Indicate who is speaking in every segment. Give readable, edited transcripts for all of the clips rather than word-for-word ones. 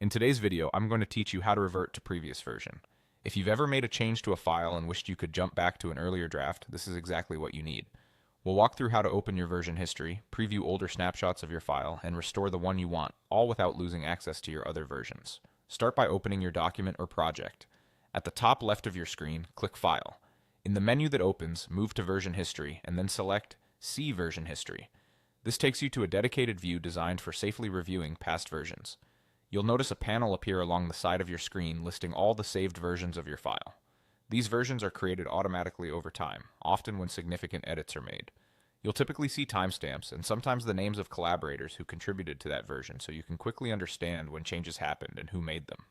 Speaker 1: In today's video, I'm going to teach you how to revert to previous version. If you've ever made a change to a file and wished you could jump back to an earlier draft, this is exactly what you need. We'll walk through how to open your version history, preview older snapshots of your file, and restore the one you want, all without losing access to your other versions. Start by opening your document or project. At the top left of your screen, click File. In the menu that opens, move to Version History, and then select See Version History. This takes you to a dedicated view designed for safely reviewing past versions. You'll notice a panel appear along the side of your screen listing all the saved versions of your file. These versions are created automatically over time, often when significant edits are made. You'll typically see timestamps and sometimes the names of collaborators who contributed to that version so you can quickly understand when changes happened and who made them.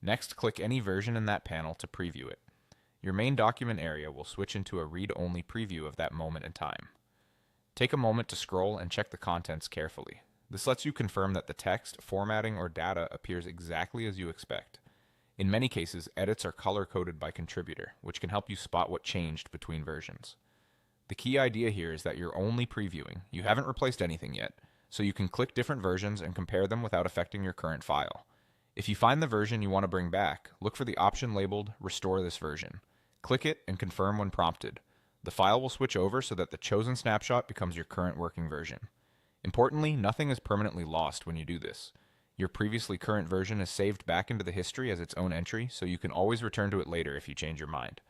Speaker 1: Next, click any version in that panel to preview it. Your main document area will switch into a read-only preview of that moment in time. Take a moment to scroll and check the contents carefully. This lets you confirm that the text, formatting, or data appears exactly as you expect. In many cases, edits are color-coded by contributor, which can help you spot what changed between versions. The key idea here is that you're only previewing. You haven't replaced anything yet, so you can click different versions and compare them without affecting your current file. If you find the version you want to bring back, look for the option labeled Restore this version. Click it and confirm when prompted. The file will switch over so that the chosen snapshot becomes your current working version. Importantly, nothing is permanently lost when you do this. Your previously current version is saved back into the history as its own entry, so you can always return to it later if you change your mind.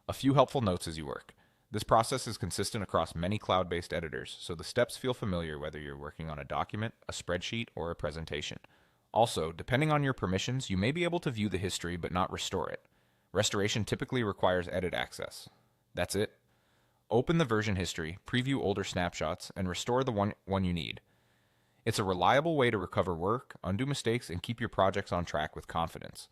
Speaker 1: A few helpful notes as you work. This process is consistent across many cloud-based editors, so the steps feel familiar whether you're working on a document, a spreadsheet, or a presentation. Also, depending on your permissions, you may be able to view the history but not restore it. Restoration typically requires edit access. That's it. Open the version history, preview older snapshots, and restore the one you need. It's a reliable way to recover work, undo mistakes, and keep your projects on track with confidence.